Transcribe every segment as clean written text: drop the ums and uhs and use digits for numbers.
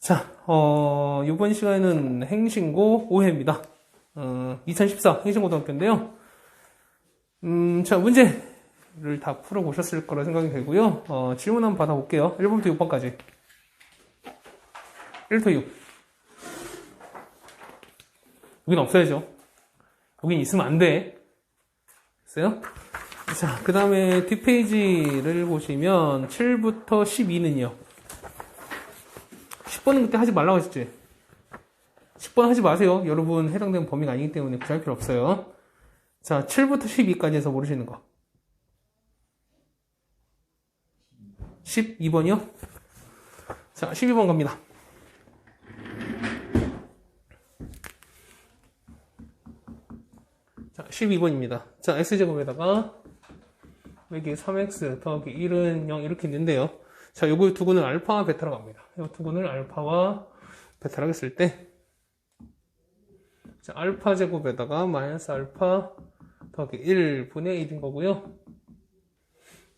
자, 이번 시간에는 행신고 5회입니다. 2014 행신고등학교인데요. 자, 문제를 다 풀어보셨을 거라 생각이 되고요. 질문 한번 받아볼게요. 1번부터 6번까지. 1부터 6. 여긴 없어야죠. 여긴 있으면 안 돼. 됐어요? 자, 그 다음에 뒷페이지를 보시면 7부터 12는요. 10번은 그때 하지 말라고 했었지. 10번 하지 마세요. 여러분 해당되는 범위가 아니기 때문에 굳이 할 필요 없어요. 자, 7부터 12까지 해서 모르시는 거. 12번이요? 자, 12번 갑니다. 자, 12번입니다. 자, x제곱에다가 여기 3x 더하기 1은 0 이렇게 있는데요. 자, 요거 두 군을 알파와 베타로 갑니다. 요 두 군을 알파와 베타로 했을 때, 자, 알파 제곱에다가 마이너스 알파 더하기 1분의 1인 거고요.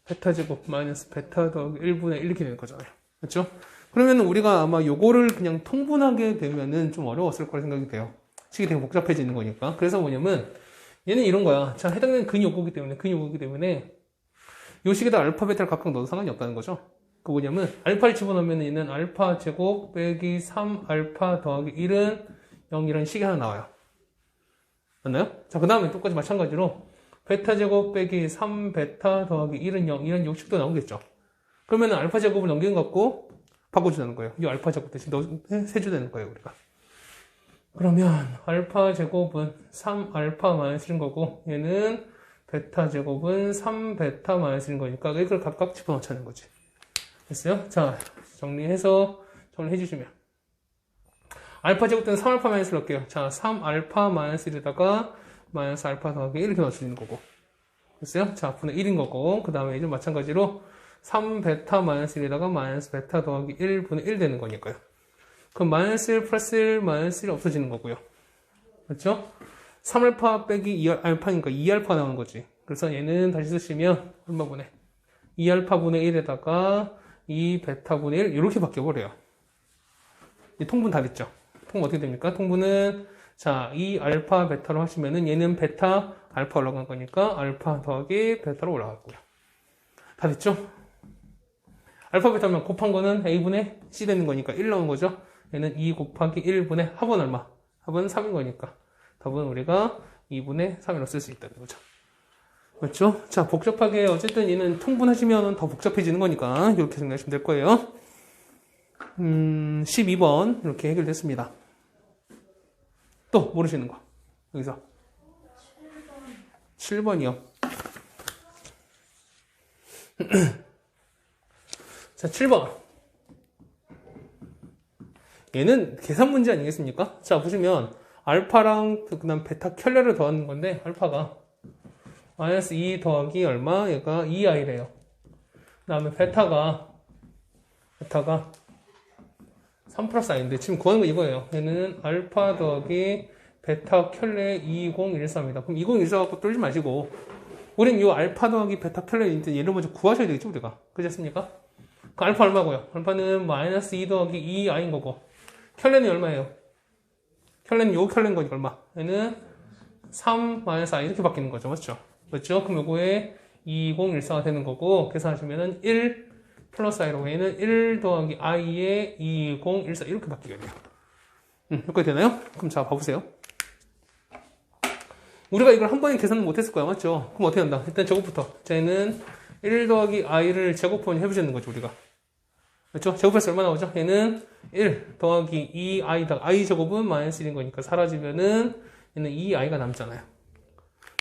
베타 제곱 마이너스 베타 더하기 1분의 1 이렇게 되는 거잖아요. 그렇죠? 그러면 우리가 아마 요거를 그냥 통분하게 되면은 좀 어려웠을 거라 생각이 돼요. 식이 되게 복잡해지는 거니까. 그래서 뭐냐면, 얘는 이런 거야. 자, 해당되는 근이 요거기 때문에, 요 식에다 알파, 베타를 각각 넣어도 상관이 없다는 거죠. 그 뭐냐면, 알파를 집어넣으면 얘는 알파 제곱 빼기 3알파 더하기 1은 0이라는 식이 하나 나와요. 맞나요? 자, 그 다음에 똑같이 마찬가지로, 베타 제곱 빼기 3베타 더하기 1은 0, 이런 요식도 나오겠죠. 그러면은 알파 제곱을 넘기는 것 같고, 바꿔주자는 거예요. 이 알파 제곱 대신 세주되는 거예요, 우리가. 그러면, 알파 제곱은 3알파 마이너스인 거고, 얘는 베타 제곱은 3베타 마이너스인 거니까, 이걸 각각 집어넣자는 거지. 됐어요? 자, 정리해서 정리해 주시면. 알파 제곱 때는 3알파 마이너스를 넣을게요. 자, 3알파 마이너스 1에다가 마이너스 알파 더하기 1 이렇게 넣어주는 거고. 됐어요? 자, 분의 1인 거고. 그 다음에 이제 마찬가지로 3베타 마이너스 1에다가 마이너스 베타 더하기 1 분의 1 되는 거니까요. 그럼 마이너스 1 플러스 1 마이너스 1 없어지는 거고요. 그렇죠? 3알파 빼기 2알파니까 2알파 나오는 거지. 그래서 얘는 다시 쓰시면 얼마분의 2알파 분의 1에다가 2베타 분의 1 이렇게 바뀌어버려요. 통분 다 됐죠? 통분 어떻게 됩니까? 통분은 자, 2알파 베타로 하시면은 얘는 베타 알파 올라간 거니까 알파 더하기 베타로 올라가고요. 다 됐죠? 알파 베타면 곱한 거는 a분의 c 되는 거니까 1 나온 거죠? 얘는 2 곱하기 1분의 합은 얼마? 합은 3인 거니까 답은 우리가 2분의 3이라고 쓸 수 있다는 거죠. 그렇죠? 자, 복잡하게 어쨌든 얘는 통분하시면 더 복잡해지는 거니까 이렇게 생각하시면 될 거예요. 12번 이렇게 해결됐습니다. 또 모르시는 거 여기서 7번이요. 자, 7번 얘는 계산 문제 아니겠습니까? 자, 보시면 알파랑 그 다음 베타 켤레를 더하는 건데 알파가 마이너스 2 더하기 얼마? 얘가 2i래요. 그 다음에 베타가 3 플러스 i인데 지금 구하는 거 이거예요. 얘는 알파 더하기 베타 켤레 2013입니다. 그럼 2014 갖고 뚫지 마시고 우린 이 알파 더하기 베타 켤레 얘를 먼저 구하셔야 되겠죠, 우리가. 그렇지 않습니까? 그 알파 얼마고요? 알파는 마이너스 2 더하기 2i인 거고 켤레는 얼마예요? 켤레는 요 켤레인 거니까 얼마? 얘는 3 마이너스 i 이렇게 바뀌는 거죠. 맞죠? 그렇죠? 그럼 요거에 2014가 되는 거고 계산하시면은 1 플러스 i라고 얘는 1 더하기 i에 2014 이렇게 바뀌게 돼요. 여기까지 되나요? 그럼 자 봐보세요. 우리가 이걸 한 번에 계산은 못했을 거야. 맞죠? 그럼 어떻게 한다? 일단 저것부터. 자, 얘는 1 더하기 i를 제곱하면 해보시는 거죠, 우리가. 그렇죠? 제곱해서 얼마 나오죠? 얘는 1 더하기 2i다. i 제곱은 마이너스 1인 거니까 사라지면은 얘는 2i가 남잖아요.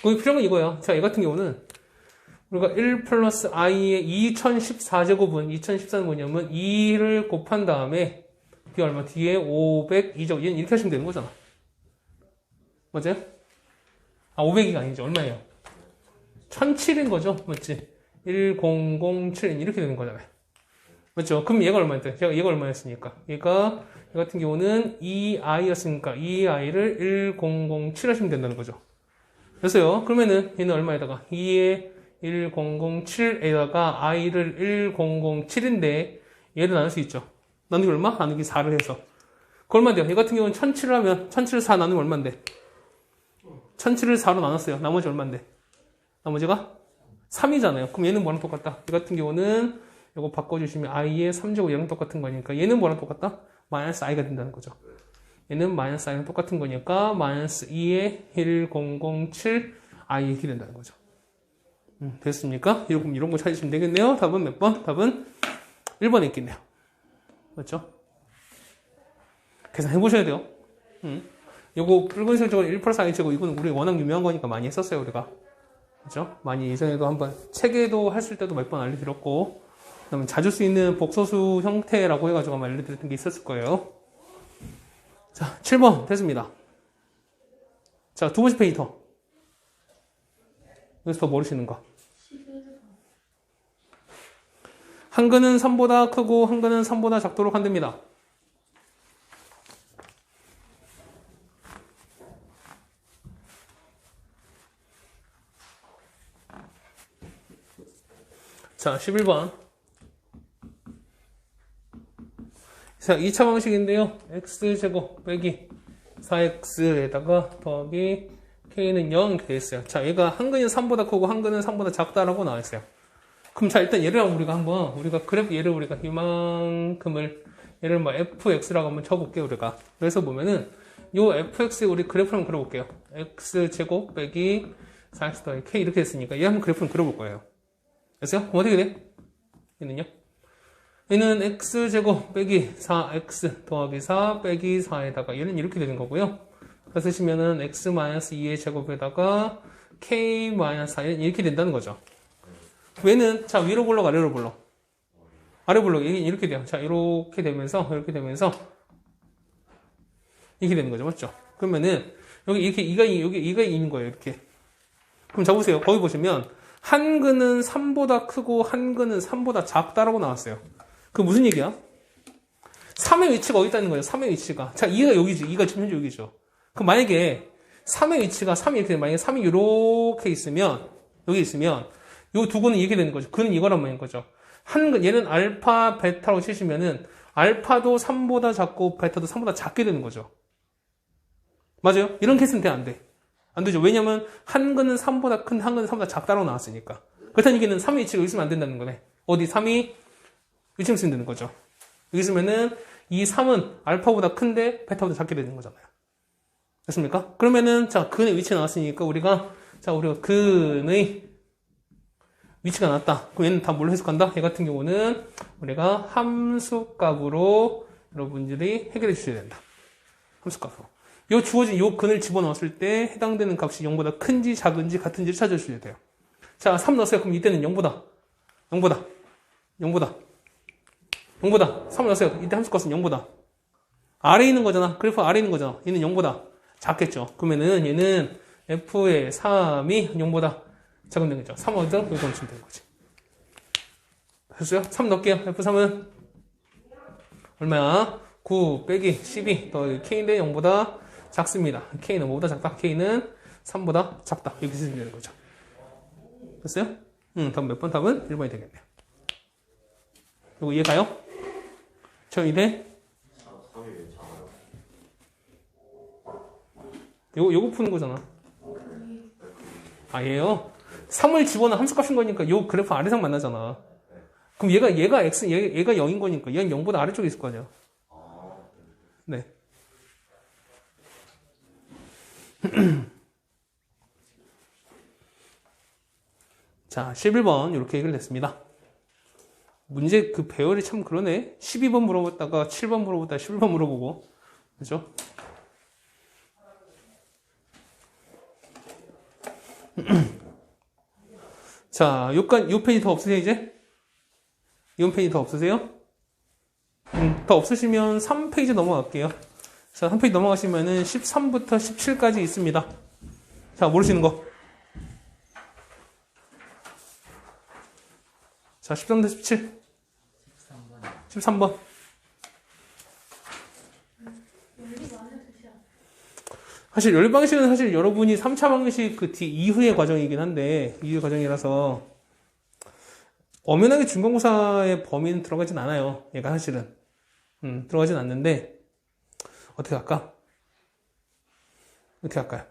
거기 필요한 건 이거야. 자, 얘 같은 경우는 우리가 1 플러스 i의 2014제곱은 2014는 뭐냐면 2를 곱한 다음에 뒤에 얼마? 뒤에 502제곱. 얘는 이렇게 하시면 되는 거잖아. 맞아요? 500이가 아니죠. 얼마예요? 1007인 거죠. 맞지? 1007 이렇게 되는 거잖아요. 맞죠? 그럼 얘가 얼마였대? 얘가 얼마였으니까? 얘가 얘 같은 경우는 2i였으니까 2i를 1007 하시면 된다는 거죠. 됐어요. 그러면은 얘는 얼마에다가 2에 1007에다가 i를 1007인데 얘를 나눌 수 있죠. 나누기 얼마? 나누기 4를 해서. 그 얼마 돼요? 이 같은 경우는 1007을 하면 1007을 4 나누면 얼마인데? 1007을 4로 나눴어요. 나머지 얼마인데? 나머지가 3이잖아요. 그럼 얘는 뭐랑 똑같다? 이 같은 경우는 이거 바꿔주시면 i의 3제곱 얘랑 똑같은 거니까 얘는 뭐랑 똑같다? 마이너스 i가 된다는 거죠. 얘는 마이너스 i랑 똑같은 거니까 마이너스 2의 1007 i 이렇게 된다는 거죠. 됐습니까? 이런 거 찾으시면 되겠네요. 답은 몇 번? 답은 1번에 있겠네요. 맞죠? 계산해 보셔야 돼요. 요거 붉은색 저거 1 플러스 i 제곱 이거는 우리 워낙 유명한 거니까 많이 했었어요 우리가. 그죠? 많이 예전에도 한번 책에도 했을 때도 몇 번 알려드렸고, 그다음에 자주 쓰이는 복소수 형태라고 해가지고 아마 알려드렸던 게 있었을 거예요. 자, 7번 됐습니다. 자, 두 번째 페이지 더. 여기서 더 모르시는 거. 한근은 3보다 크고 한근은 3보다 작도록 한답니다. 자, 11번. 자, 2차 방식인데요. x제곱 빼기 4x에다가 더하기 k는 0 이렇게 되어있어요. 자, 얘가 한근이 3보다 크고 한근은 3보다 작다라고 나와있어요. 그럼 자, 일단 얘를 우리가 그래프 얘를 우리가 이만큼을 얘를 뭐 fx라고 한번 쳐볼게요, 우리가. 그래서 보면은 요 fx 우리 그래프를 한번 그려볼게요. x제곱 빼기 4x 더하기 k 이렇게 됐으니까 얘 한번 그래프를 그려볼 거예요. 됐어요? 그럼 어떻게 돼? 얘는요? 얘는 x제곱 빼기 4x 더하기 4 빼기 4에다가 얘는 이렇게 되는 거고요. 그래서 쓰시면은 x-2의 제곱에다가 k-4 이렇게 된다는 거죠. 얘는 자 위로 볼록 아래로 볼록 아래 볼록 이렇게 돼요. 자 이렇게 되면서 이렇게 되는 거죠. 맞죠? 그러면은 여기 이렇게 이가 있는 거예요. 이렇게. 그럼 자 보세요. 거기 보시면 한근은 3보다 크고 한근은 3보다 작다라고 나왔어요. 그 무슨 얘기야? 3의 위치가 어디 있다는 거예요? 3의 위치가. 자, 2가 여기지. 2가 지금 현재 여기죠. 그럼 만약에 3의 위치가 3이 이렇게, 만약에 3이 이렇게 있으면, 여기 있으면, 요 두 근은 이렇게 되는 거죠. 그는 이거란 말인 거죠. 얘는 알파, 베타로 치시면은, 알파도 3보다 작고, 베타도 3보다 작게 되는 거죠. 맞아요? 이런 케이스는 돼, 안 돼? 안 되죠. 왜냐면, 한근은 3보다 큰, 한근은 3보다 작다라고 나왔으니까. 그렇다는 얘기는 3의 위치가 여기 있으면 안 된다는 거네. 어디? 3이 이쯤 쓰면 되는 거죠. 여기 있으면은 이 3은 알파보다 큰데 베타보다 작게 되는 거잖아요. 됐습니까? 그러면은 자 근의 위치 나왔으니까 우리가 근의 위치가 나왔다. 그럼 얘는 다 뭘로 해석한다? 얘 같은 경우는 우리가 함수값으로 여러분들이 해결해 주셔야 된다. 함수값으로. 요 주어진 요 근을 집어넣었을 때 해당되는 값이 0보다 큰지 작은지 같은지를 찾아주셔야 돼요. 자 3 넣었어요. 그럼 이때는 0보다 3을 넣었어요. 이때 함수값은 0보다 아래에 있는 거잖아. 그래프 아래에 있는 거잖아. 얘는 0보다 작겠죠. 그러면은 얘는 f의 3이 0보다 작은 되겠죠. 3 어디다? 여기 넣으시면 되는 거지. 됐어요? 3 넣을게요. f3은 얼마야? 9 빼기 12 더하기 k인데 0보다 작습니다. k는 뭐보다 작다? k는 3보다 작다. 이렇게 쓰시면 되는 거죠. 됐어요? 다음 몇 번? 답은 1번이 되겠네요. 이거 이해가요? 저 이래? 요거 푸는 거잖아. 아, 얘요? 3을 집어넣은 함수값인 거니까 요 그래프 아래상 만나잖아. 그럼 얘가 x, 얘가 0인 거니까 얘는 0보다 아래쪽에 있을 거 아니야. 네. 자, 11번 이렇게 해결됐습니다. 문제 그 배열이 참 그러네. 12번 물어봤다가 7번 물어봤다가 11번 물어보고. 그죠? 자, 요 페이지 더 없으세요, 이제? 이 페이지 더 없으세요? 더 없으시면 3페이지 넘어갈게요. 자, 3페이지 넘어가시면은 13부터 17까지 있습니다. 자, 모르시는 거. 자, 13부터 17. 13번. 사실 열방식은 사실 여러분이 3차 방식 그 이후의 과정이긴 한데, 이후의 과정이라서 엄연하게 중간고사의 범위는 들어가진 않아요. 얘가 사실은. 들어가진 않는데 어떻게 할까? 어떻게 할까요?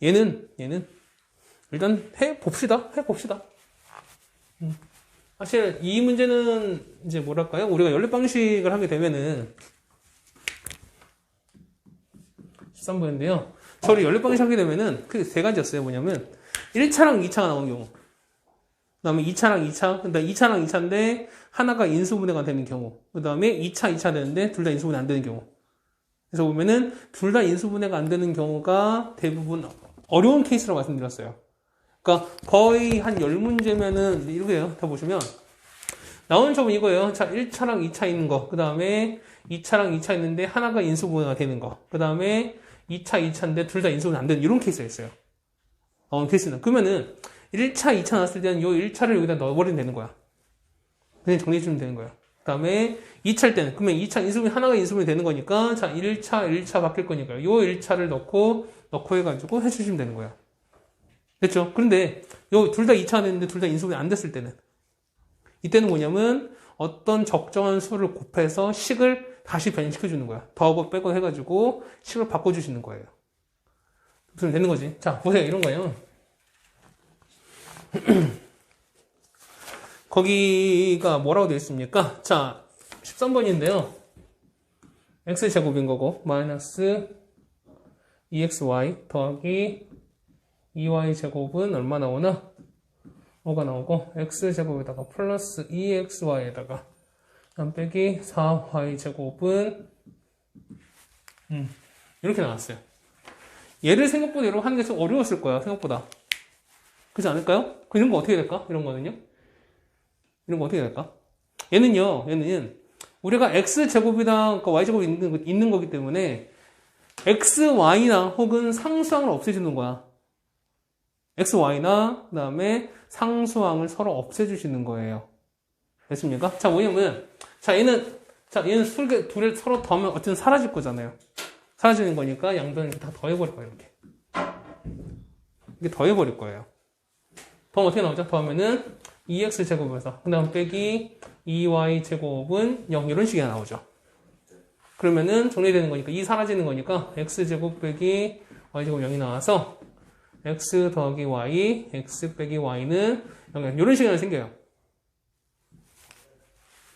얘는 일단 해봅시다. 사실 이 문제는 이제 뭐랄까요? 우리가 연립 방식을 하게 되면은 13번인데요. 저를 연립 방식 하게 되면은 그 세 가지였어요. 뭐냐면 1차랑 2차가 나오는 경우, 그 다음에 2차랑 2차, 그러니까 2차랑 2차인데 하나가 인수분해가 되는 경우, 그 다음에 2차 되는데 둘 다 인수분해 안 되는 경우. 그래서 보면은 둘 다 인수분해가 안 되는 경우가 대부분 어려운 케이스라고 말씀드렸어요. 그러니까 거의 한 10문제면은 이렇게요. 다 보시면 나오는 점은 이거예요. 자, 1차랑 2차 있는 거, 그 다음에 2차랑 2차 있는데 하나가 인수분해가 되는 거, 그 다음에 2차, 2차인데 둘 다 인수분해 안 되는 이런 케이스가 있어요. 케이스는. 그러면은 1차, 2차 나왔을 때는 이 1차를 여기다 넣어버리면 되는 거야. 그냥 정리해주면 되는 거야. 그 다음에 2차일 때는, 그러면 2차 인수분해, 하나가 인수분해 되는 거니까, 자, 1차 바뀔 거니까요. 요 1차를 넣고 해가지고 해주시면 되는 거야. 됐죠? 그런데, 요 둘 다 2차 됐는데 둘 다 인수분해 안 됐을 때는, 이때는 뭐냐면, 어떤 적정한 수를 곱해서 식을 다시 변시켜주는 거야. 더하고 빼고 해가지고, 식을 바꿔주시는 거예요. 그러면 되는 거지. 자, 보세요. 이런 거예요. 거기가 뭐라고 되어 있습니까? 자, 13번인데요. x제곱인 거고, 마이너스 2xy 더하기 2y제곱은 얼마 나오나? 5가 나오고, x제곱에다가 플러스 2xy에다가 빼기 4y제곱은 이렇게 나왔어요. 얘를 생각보다 여러분 하는 게 좀 어려웠을 거야, 생각보다. 그렇지 않을까요? 이런 거 어떻게 될까? 이런 거는요? 이런 거 어떻게 될까? 얘는 우리가 x제곱이랑 y제곱이 있는 거기 때문에 xy나 혹은 상수항을 없애주는 거야. xy나 그 다음에 상수항을 서로 없애주시는 거예요. 됐습니까? 자, 뭐냐면 얘는 둘을 서로 더하면 어쨌든 사라질 거잖아요. 사라지는 거니까 양변을 다 더해버릴 거예요. 이렇게 더해버릴 거예요. 더하면 어떻게 나오죠? 더하면은 2x제곱에서 그 다음 빼기 2y제곱은 0 이런 식이 나오죠. 그러면은 정리되는 거니까 2 사라지는 거니까 x제곱 빼기 y제곱 0이 나와서 x 더하기 y, x 빼기 y는 0 이런 식이 생겨요.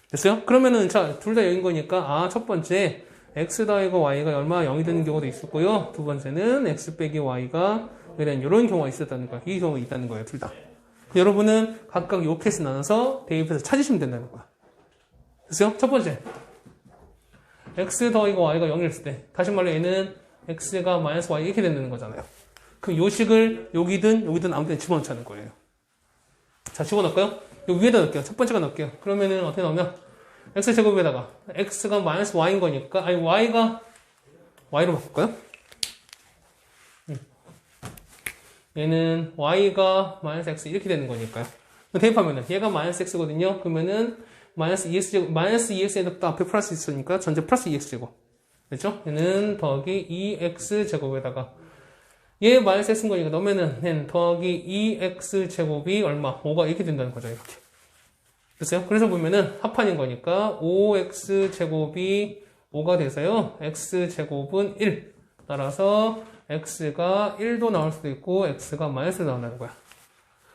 됐어요? 그러면은 자, 둘 다 0인 거니까 첫 번째 x 더하기 y가 얼마 0이 되는 경우도 있었고요. 두 번째는 x 빼기 y가 이런 경우가 있었다는 거예요. 이 경우가 있다는 거예요. 둘 다. 여러분은 각각 요 케이스 나눠서 대입해서 찾으시면 된다는 거야. 됐어요? 첫 번째. x 더하기 y가 0이었을 때, 다시 말해 얘는 x가 마이너스 y 이렇게 된다는 거잖아요. 그럼 요 식을 여기든 아무 데나 집어넣자는 거예요. 자, 집어넣을까요? 요 위에다 넣을게요. 첫 번째가 넣을게요. 그러면은 어떻게 나오면 x제곱에다가 x가 마이너스 y인 거니까, y가 y로 바꿀까요? 얘는 y가 마이너스 x 이렇게 되는 거니까요. 대입하면은 얘가 마이너스 x거든요. 그러면은 마이너스 2x제곱, 마이너스 2x에다 앞에 플러스 있으니까 전체 플러스 2x제곱. 됐죠? 얘는 더하기 2x제곱에다가 얘 마이너스 x인 거니까 넣으면은 얘는 더하기 2x제곱이 얼마? 5가 이렇게 된다는 거죠. 이렇게. 됐어요? 그래서 보면은 합판인 거니까 5x제곱이 5가 돼서요. x제곱은 1. 따라서 x가 1도 나올 수도 있고 x가 마이너스 나온다는 거야.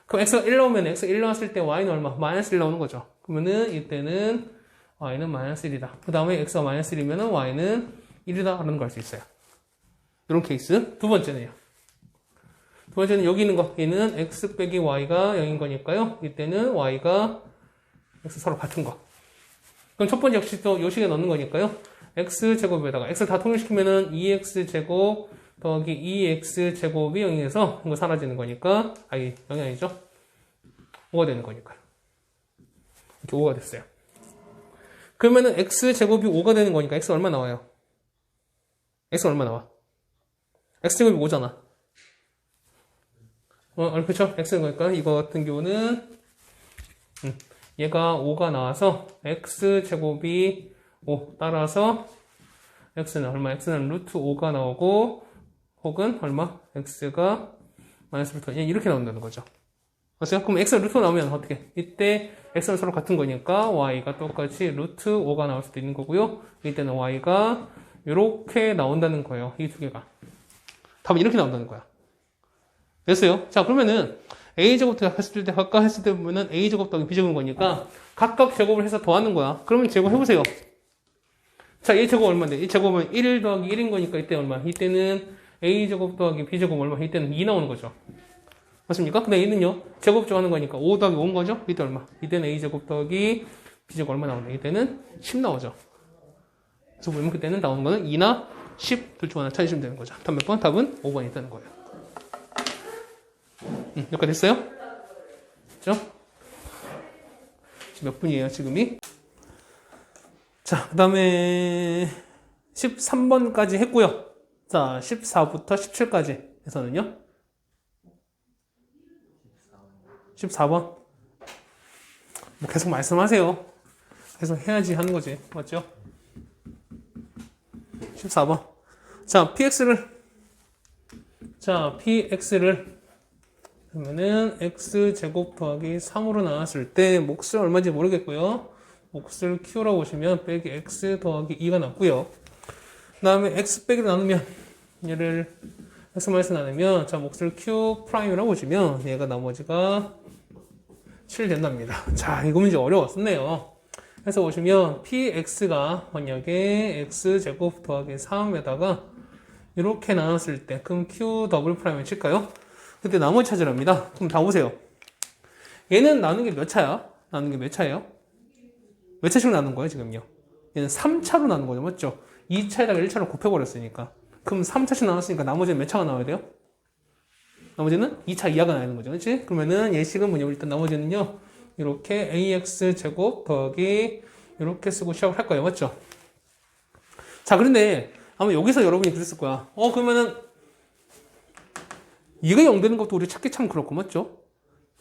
그럼 x가 1 나오면 x 1 나왔을 때 y는 얼마? 마이너스 1 나오는 거죠. 그러면은 이때는 y는 마이너스 1이다. 그 다음에 x가 마이너스 1이면 y는 1이다 라는 걸 알 수 있어요. 이런 케이스. 두 번째는요. 두 번째는 여기 있는 거. 얘는 x 빼기 y가 0인 거니까요. 이때는 y가 x 서로 같은 거. 그럼 첫 번째 역시 또 요 식에 넣는 거니까요. x제곱에다가 x 다 통일시키면은 2x제곱 더하기 2x제곱이 0에서 이거 사라지는 거니까 0이 아니죠? 5가 되는 거니까요. 이렇게 5가 됐어요. 그러면은 x제곱이 5가 되는 거니까 x 얼마 나와요? x 얼마 나와? x제곱이 5잖아. 그쵸? x인 거니까 이거 같은 경우는 얘가 5가 나와서 x제곱이 5 따라서 x는 얼마? x는 루트 5가 나오고 혹은 얼마? x가 마이너스 루트 1 이렇게 나온다는 거죠. 맞죠? 그럼 x가 루트 5 나오면 어떻게? 이때 x는 서로 같은 거니까 y가 똑같이 루트 5가 나올 수도 있는 거고요. 이때는 y가 이렇게 나온다는 거예요. 이 두 개가. 답은 이렇게 나온다는 거야. 됐어요? 자, 그러면은 a제곱 했을 때 각각 했을 때 보면은 a제곱 더하기 b제곱인 거니까 각각 제곱을 해서 더하는 거야. 그러면 제곱해보세요. 자, a 제곱 얼마인데? 이 제곱은 1 더하기 1인 거니까 이때 얼마? 이때는 a제곱 더하기 b제곱 얼마? 이때는 2 나오는 거죠. 맞습니까? 근데 얘는요, 제곱조 하는 거니까 5 더하기 5인 거죠? 이때 얼마? 이때는 a제곱 더하기 b제곱 얼마 나오네? 이때는 10 나오죠. 그래서 보면 그때는 나오는 거는 2나 10 둘 중 하나 찾으시면 되는 거죠. 답 몇 번? 답은 5번이 있다는 거예요. 여기까지 됐어요? 그죠? 몇 분이에요, 지금이? 자, 그 다음에 13번까지 했고요. 자, 14부터 17까지 에서는요? 14번. 뭐 계속 말씀하세요. 계속 해야지 하는 거지. 맞죠? 14번. 자, px를 그러면은 x제곱 더하기 3으로 나왔을 때 몫을 얼마인지 모르겠고요. 몫을 q라고 보시면 빼기 x 더하기 2가 났고요. 그 다음에 x 빼기로 나누면 얘를 x-마이너스 나누면 자, 몫을 q 프라임이라고 보시면 얘가 나머지가 7 된답니다. 자, 이거 문제 어려웠었네요. 그래서 보시면 px가 만약에 x제곱 더하기 3에다가 이렇게 나눴을 때 그럼 q 더블 프라임을 칠까요? 그때 나머지 찾으랍니다. 그럼 다 보세요. 얘는 나눈 게 몇 차야? 나눈 게 몇 차예요? 몇 차씩 나눈 거예요, 지금요? 얘는 3차로 나눈 거죠, 맞죠? 2차에다가 1차로 곱해버렸으니까. 그럼 3차씩 나눴으니까 나머지는 몇 차가 나와야 돼요? 나머지는 2차 이하가 나는 거죠, 그렇지? 그러면은 예식은 뭐냐면 일단 나머지는요, 이렇게 ax 제곱 더하기 이렇게 쓰고 시작을 할 거예요, 맞죠? 자, 그런데 아마 여기서 여러분이 그랬을 거야. 그러면은 얘가 0 되는 것도 우리 찾기 참 그렇고, 맞죠?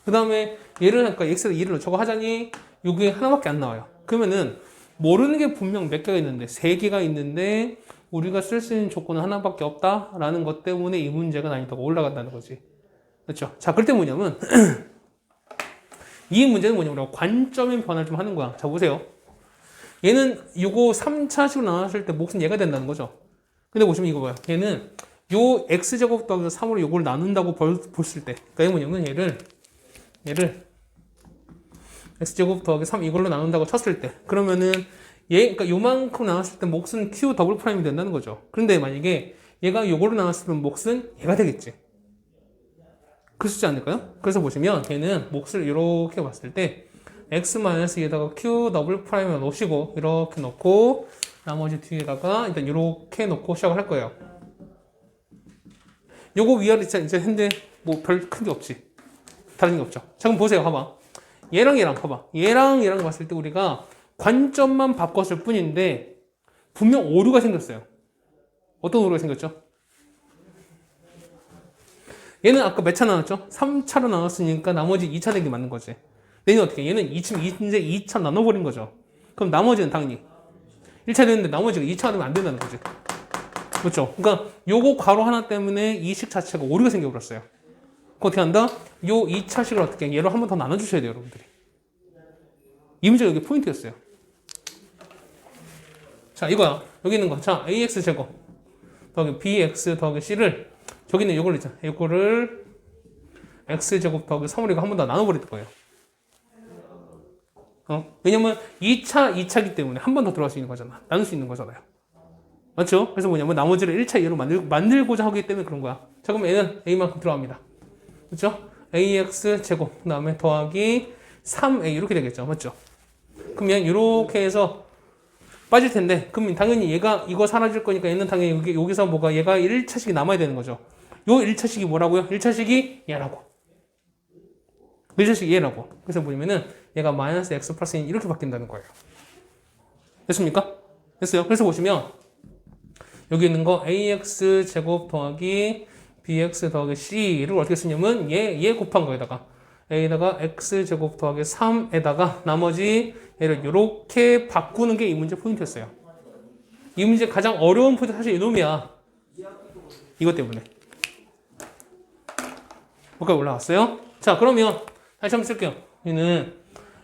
그 다음에 얘를 아까 x에다 2를 저거 하자니 여기 하나밖에 안 나와요. 그러면은 모르는 게 분명 몇 개가 있는데 3개가 있는데 우리가 쓸 수 있는 조건은 하나밖에 없다라는 것 때문에 이 문제가 난이도가 올라간다는 거지. 그렇죠? 자, 그럴 때 뭐냐면 이 문제는 뭐냐면 관점의 변화를 좀 하는 거야. 자, 보세요. 얘는 요거 3차식으로 나왔을 때 몫은 얘가 된다는 거죠. 근데 보시면 이거 봐요. 얘는 요 x제곱 더하기 3으로 요걸 나눈다고 봤을 때 그러니까 이게 뭐냐면 얘를 x제곱 더하기 3 이걸로 나눈다고 쳤을 때 그러면은 그러니까 요만큼 나왔을 때 몫은 q 더블 프라임이 된다는 거죠. 그런데 만약에 얘가 요걸로 나왔을 때 몫은 얘가 되겠지. 그렇지 않을까요? 그래서 보시면 얘는 몫을 이렇게 봤을 때 x-에다가 q 더블 프라임을 놓으시고 이렇게 놓고 나머지 뒤에다가 일단 이렇게 놓고 시작을 할 거예요. 요거 위아래 이제 현재 뭐 별 큰 게 없지. 다른 게 없죠. 자, 그럼 보세요. 봐봐. 얘랑 봐봐. 얘랑 봤을 때 우리가 관점만 바꿨을 뿐인데 분명 오류가 생겼어요. 어떤 오류가 생겼죠? 얘는 아까 몇 차 나눴죠? 3차로 나눴으니까 나머지 2차 된 게 맞는 거지. 얘는 어떻게? 얘는 이제 2차 나눠버린 거죠. 그럼 나머지는 당연히 1차 됐는데 나머지가 2차 되면 안 된다는 거지. 그렇죠? 그러니까 요거 괄호 하나 때문에 이 식 자체가 오류가 생겨버렸어요. 그럼 어떻게 한다? 요 2차식을 어떻게 얘로 한 번 더 나눠주셔야 돼요, 여러분들이. 이 문제가 여기 포인트였어요. 자, 이거야. 여기 있는 거. 자, ax 제곱 더하기 bx 더하기 c를 저기 있는 요걸 있잖아. 요거를 x 제곱 더하기 3으로 이거 한 번 더 나눠버릴 거예요. 왜냐면 2차이기 때문에 한 번 더 들어갈 수 있는 거잖아. 나눌 수 있는 거잖아요. 맞죠? 그래서 뭐냐면 나머지를 1차 얘로 만들고자 하기 때문에 그런 거야. 자, 그럼 얘는 a만큼 들어갑니다. 그렇죠? ax 제곱 그 다음에 더하기 3a 이렇게 되겠죠. 맞죠? 그러면 이렇게 해서 빠질 텐데 그럼 당연히 얘가 이거 사라질 거니까 얘는 당연히 여기서 뭐가 얘가 1차식이 남아야 되는 거죠. 요 1차식이 뭐라고요? 1차식이 얘라고. 1차식이 얘라고. 그래서 보면은 얘가 마이너스 x 플러스 1 이렇게 바뀐다는 거예요. 됐습니까? 됐어요. 그래서 보시면 여기 있는 거 ax 제곱 더하기 bx 더하기 c를 어떻게 쓰냐면 얘 곱한 거에다가 a에다가 x 제곱 더하기 3에다가 나머지 얘를 이렇게 바꾸는 게 이 문제 포인트였어요. 이 문제 가장 어려운 포인트 사실 이놈이야. 이것 때문에. 여기까지 올라왔어요. 자, 그러면 다시 한번 쓸게요. 얘는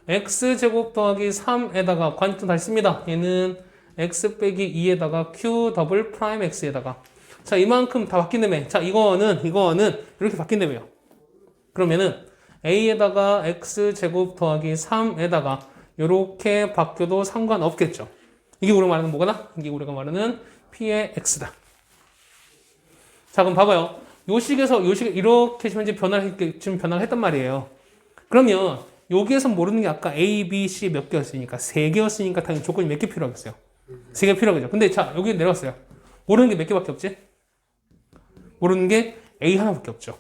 x제곱 더하기 3에다가 관점 다시 씁니다. 얘는 x 빼기 2에다가 q 더블 프라임 x에다가 자, 이만큼 다 바뀐다며. 자, 이거는 이렇게 바뀐다며요. 그러면은 a에다가 x제곱 더하기 3에다가 이렇게 바뀌어도 상관없겠죠. 이게 우리가 말하는 뭐가나? 이게 우리가 말하는 p의 x다. 자, 그럼 봐봐요. 요 식에 이렇게 현재 지금 변화를 했단 말이에요. 그러면 여기에서 모르는 게 아까 A, B, C 몇 개였으니까 3개였으니까 당연히 조건이 몇 개 필요하겠어요? 3개 필요하겠죠. 근데 자, 여기 내려왔어요. 모르는 게 몇 개밖에 없지? 모르는 게 A 하나밖에 없죠.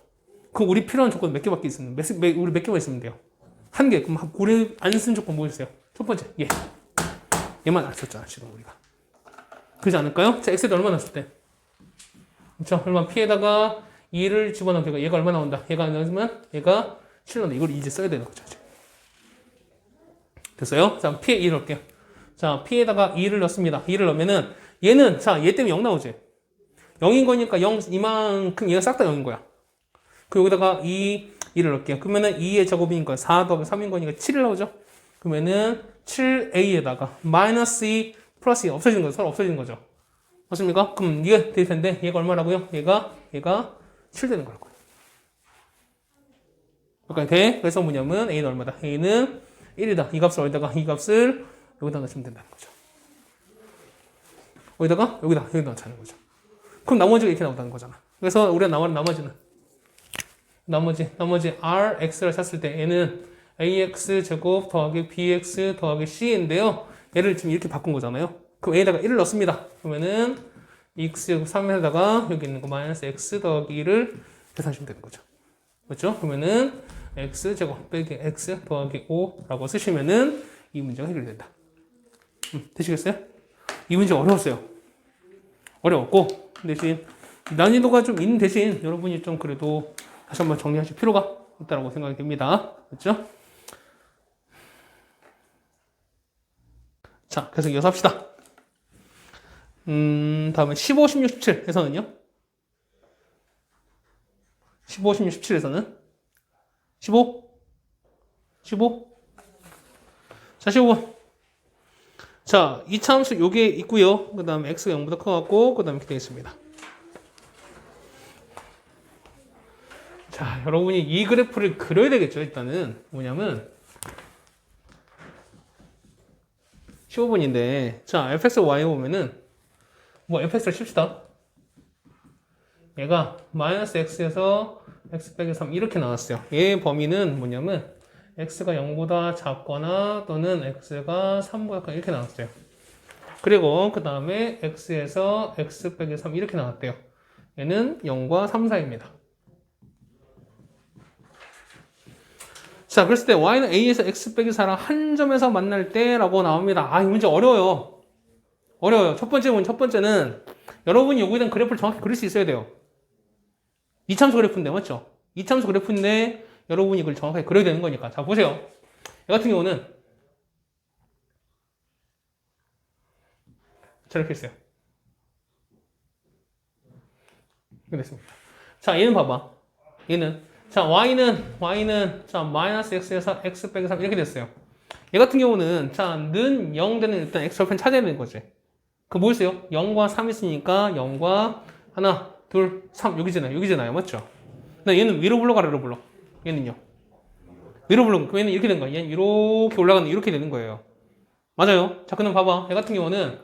그럼 우리 필요한 조건 몇 개밖에 있으면 우리 몇 개만 있으면 돼요? 한 개. 그럼 우리 안 쓴 조건 뭐였어요? 첫 번째, 얘만 안 썼잖아 지금 우리가. 그러지 않을까요? 자, x에다 얼마 넣었을 때? 그렇죠? 얼마 p에다가 2를 집어넣으면 얘가 얼마 나온다? 얘가 나오면 얘가 7 나온다. 이걸 이제 써야 되는 거죠. 됐어요? 자, p에 2를 넣을게요. 자, p에다가 2를 넣습니다. 2를 넣으면은 얘는 자, 얘 때문에 0 나오지. 0인 거니까 0 이만큼 얘가 싹 다 0인 거야. 그 여기다가 2를 넣을게요. 그러면은 2의 제곱이니까 4 더하기 3인 거니까 7이 나오죠. 그러면은 7a에다가 마이너스 2 플러스 2 없어지는 거죠. 서로 없어지는 거죠. 맞습니까? 그럼 이게 될 텐데 얘가 얼마라고요? 얘가 7 되는 거라고요. 오케이. 그래서 뭐냐면 a는 얼마다? a는 1이다. 이 값을 어디다가 이 값을 여기다 넣으시면 된다는 거죠. 여기다 넣자는 거죠. 그럼 나머지가 이렇게 나온다는 거잖아. 그래서 우리가 나머지 rx를 샀을 때 얘는 ax 제곱 더하기 bx 더하기 c인데요. 얘를 지금 이렇게 바꾼 거잖아요. 그럼 a에다가 1을 넣습니다. 그러면은 x 제곱 3에다가 여기 있는 거 마이너스 x 더하기 2를 계산하시면 되는 거죠. 그렇죠? 그러면은 x 제곱 빼기 x 더하기 5라고 쓰시면은 이 문제가 해결된다. 되시겠어요? 이 문제 어려웠어요. 어려웠고 대신 난이도가 좀 있는 대신 여러분이 좀 그래도 다시 한번 정리하실 필요가 있다고 생각이 듭니다. 그렇죠? 자, 계속 이어서 합시다. 다음은 15, 16, 17에서는요? 15, 16, 17에서는 15? 자, 15번. 자, 이차함수 요게 있고요. 그 다음에 x가 0보다 커갖고 그 다음에 이렇게 되겠습니다. 자, 여러분이 이 그래프를 그려야 되겠죠. 일단은 뭐냐면 15번인데 자, fx, y 보면은 뭐 fx를 칩시다. 얘가 마이너스 x에서 x 빼기 3 이렇게 나왔어요. 얘의 범위는 뭐냐면 x가 0보다 작거나 또는 x가 3보다 커 이렇게 나왔어요. 그리고 그 다음에 x에서 x 빼기 3 이렇게 나왔대요. 얘는 0과 3 사이입니다. 자, 그랬을 때 y는 a에서 x 빼기 4랑 한 점에서 만날 때라고 나옵니다. 이 문제 어려워요. 첫 번째는 여러분이 여기에 대한 그래프를 정확히 그릴 수 있어야 돼요. 이참수 그래프인데, 맞죠? 이참수 그래프인데 여러분이 이걸 정확하게 그려야 되는 거니까. 자, 보세요. 이 같은 경우는 저렇게 했어요. 이렇게 됐습니다. 자, 얘는 봐봐. 자, y는 자, 마이너스 x에서 x 빼기 3 이렇게 됐어요. 얘 같은 경우는 자, 는 0 되는 일단 x 절편 찾아야 되는 거지. 그 뭐였어요? 0과 3 있으니까 0과 하나, 둘, 3 여기잖아요. 맞죠? 근데 얘는 위로 불러 아래로 불러? 얘는요. 위로 불러. 그럼 얘는 이렇게 된 거야. 얘는 이렇게 올라가는 이렇게 되는 거예요. 맞아요. 자, 그럼 봐봐. 얘 같은 경우는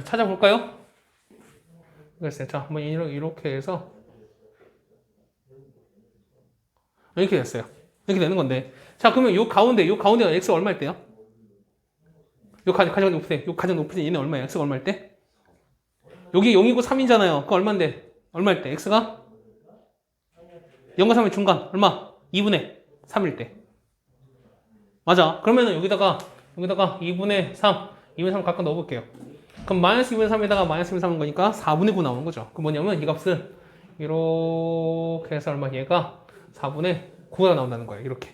찾아볼까요? 글쎄요. 자, 한번 이렇게 해서 이렇게 됐어요. 이렇게 되는 건데. 자, 그러면 요 가운데가 x가 얼마일 때요? 요 가장 높은 얘는 얼마예요? x가 얼마일 때? 여기 0이고 3이잖아요. 그거 얼마일 때? x가 0과 3의 중간 얼마? 2분의 3일 때. 맞아. 그러면은 여기다가 2분의 3 갖다 넣어볼게요. 그럼 마이너스 2분의 3에다가 마이너스 2분의 3인 거니까 4분의 9 나오는 거죠. 그 뭐냐면 이 값은 이렇게 해서 얘가 4분의 9가 나온다는 거예요. 이렇게.